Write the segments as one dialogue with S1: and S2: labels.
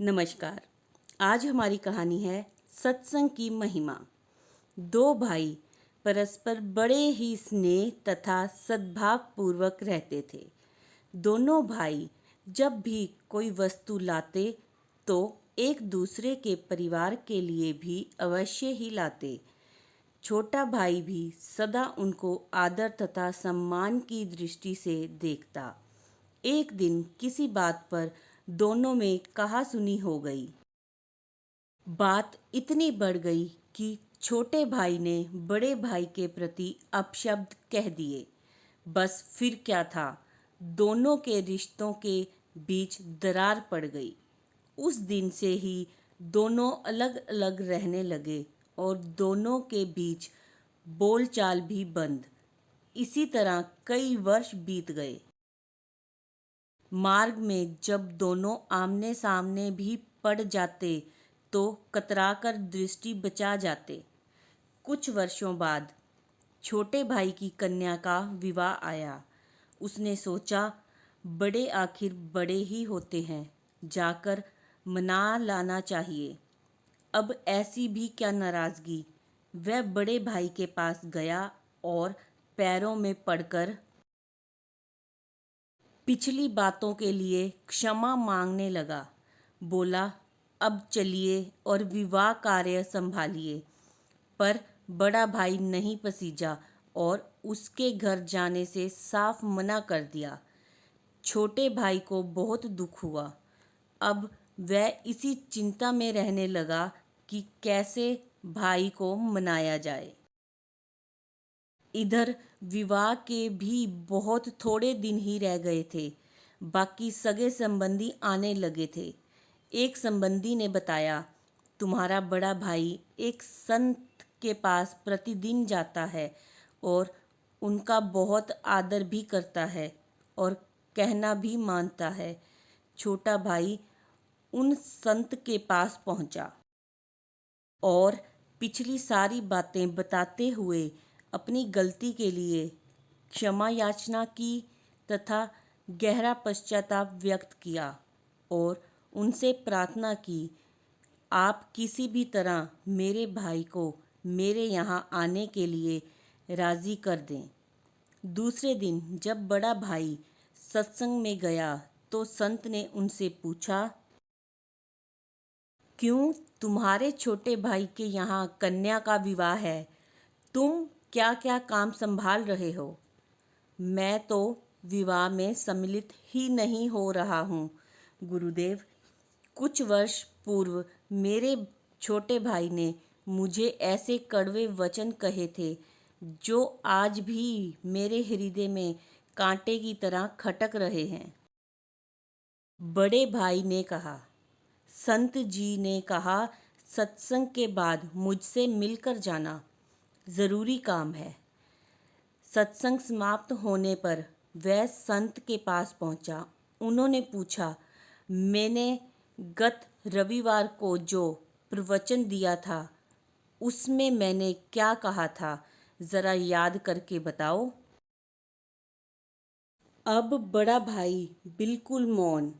S1: नमस्कार। आज हमारी कहानी है सत्संग की महिमा। दो भाई परस्पर बड़े ही स्नेह तथा सद्भाव पूर्वक रहते थे। दोनों भाई जब भी कोई वस्तु लाते तो एक दूसरे के परिवार के लिए भी अवश्य ही लाते। छोटा भाई भी सदा उनको आदर तथा सम्मान की दृष्टि से देखता। एक दिन किसी बात पर दोनों में कहासुनी हो गई। बात इतनी बढ़ गई कि छोटे भाई ने बड़े भाई के प्रति अपशब्द कह दिए। बस फिर क्या था, दोनों के रिश्तों के बीच दरार पड़ गई। उस दिन से ही दोनों अलग अलग रहने लगे और दोनों के बीच बोलचाल भी बंद। इसी तरह कई वर्ष बीत गए। मार्ग में जब दोनों आमने सामने भी पड़ जाते तो कतराकर दृष्टि बचा जाते। कुछ वर्षों बाद छोटे भाई की कन्या का विवाह आया। उसने सोचा, बड़े आखिर बड़े ही होते हैं, जाकर मना लाना चाहिए। अब ऐसी भी क्या नाराजगी। वह बड़े भाई के पास गया और पैरों में पड़कर पिछली बातों के लिए क्षमा मांगने लगा। बोला, अब चलिए और विवाह कार्य संभालिए। पर बड़ा भाई नहीं पसीजा और उसके घर जाने से साफ मना कर दिया। छोटे भाई को बहुत दुख हुआ। अब वह इसी चिंता में रहने लगा कि कैसे भाई को मनाया जाए। इधर विवाह के भी बहुत थोड़े दिन ही रह गए थे। बाकी सगे संबंधी आने लगे थे। एक संबंधी ने बताया, तुम्हारा बड़ा भाई एक संत के पास प्रतिदिन जाता है और उनका बहुत आदर भी करता है और कहना भी मानता है। छोटा भाई उन संत के पास पहुंचा और पिछली सारी बातें बताते हुए अपनी गलती के लिए क्षमा याचना की तथा गहरा पश्चाताप व्यक्त किया और उनसे प्रार्थना की, आप किसी भी तरह मेरे भाई को मेरे यहाँ आने के लिए राज़ी कर दें। दूसरे दिन जब बड़ा भाई सत्संग में गया तो संत ने उनसे पूछा, क्यों तुम्हारे छोटे भाई के यहाँ कन्या का विवाह है, तुम क्या क्या काम संभाल रहे हो? मैं तो विवाह में सम्मिलित ही नहीं हो रहा हूँ गुरुदेव। कुछ वर्ष पूर्व मेरे छोटे भाई ने मुझे ऐसे कड़वे वचन कहे थे जो आज भी मेरे हृदय में कांटे की तरह खटक रहे हैं। बड़े भाई ने कहा, संत जी ने कहा सत्संग के बाद मुझसे मिलकर जाना, ज़रूरी काम है। सत्संग समाप्त होने पर वह संत के पास पहुंचा। उन्होंने पूछा, मैंने गत रविवार को जो प्रवचन दिया था उसमें मैंने क्या कहा था, ज़रा याद करके बताओ। अब बड़ा भाई बिल्कुल मौन।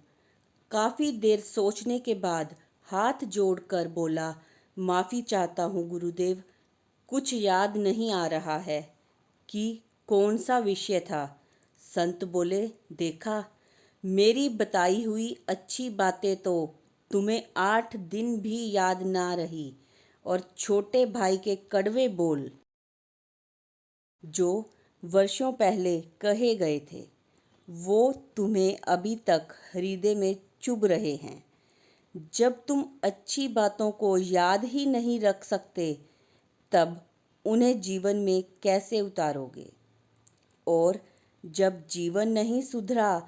S1: काफ़ी देर सोचने के बाद हाथ जोड़कर बोला, माफ़ी चाहता हूँ गुरुदेव, कुछ याद नहीं आ रहा है कि कौन सा विषय था। संत बोले, देखा, मेरी बताई हुई अच्छी बातें तो तुम्हें 8 दिन भी याद ना रही और छोटे भाई के कड़वे बोल जो वर्षों पहले कहे गए थे वो तुम्हें अभी तक हृदय में चुभ रहे हैं। जब तुम अच्छी बातों को याद ही नहीं रख सकते तब उन्हें जीवन में कैसे उतारोगे? और जब जीवन नहीं सुधरा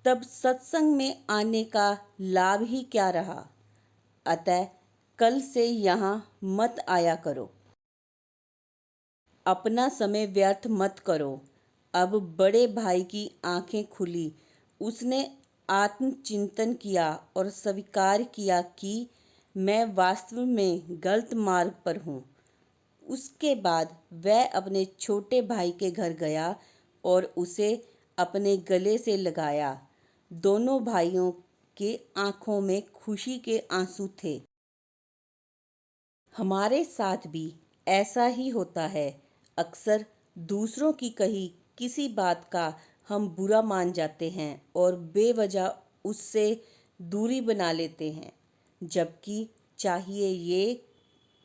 S1: तब सत्संग में आने का लाभ ही क्या रहा? अतः कल से यहाँ मत आया करो। अपना समय व्यर्थ मत करो। अब बड़े भाई की आंखें खुली। उसने आत्मचिंतन किया और स्वीकार किया कि मैं वास्तव में गलत मार्ग पर हूँ। उसके बाद वह अपने छोटे भाई के घर गया और उसे अपने गले से लगाया। दोनों भाइयों के आंखों में खुशी के आंसू थे। हमारे साथ भी ऐसा ही होता है। अक्सर दूसरों की कही किसी बात का हम बुरा मान जाते हैं और बेवजह उससे दूरी बना लेते हैं, जबकि चाहिए ये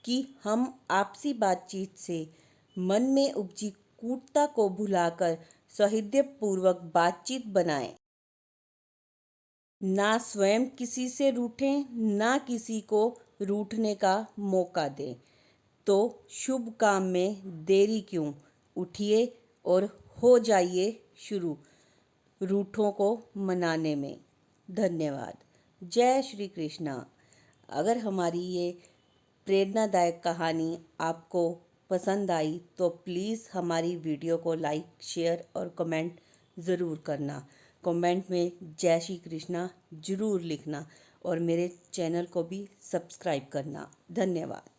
S1: कि हम आपसी बातचीत से मन में उपजी कूटता को भुलाकर सौहार्दपूर्वक बातचीत बनाएं। ना स्वयं किसी से रूठें, ना किसी को रूठने का मौका दें। तो शुभ काम में देरी क्यों, उठिए और हो जाइए शुरू रूठों को मनाने में। धन्यवाद। जय श्री कृष्णा। अगर हमारी ये प्रेरणादायक कहानी आपको पसंद आई तो प्लीज़ हमारी वीडियो को लाइक, शेयर और कमेंट ज़रूर करना। कमेंट में जय श्री कृष्णा ज़रूर लिखना और मेरे चैनल को भी सब्सक्राइब करना। धन्यवाद।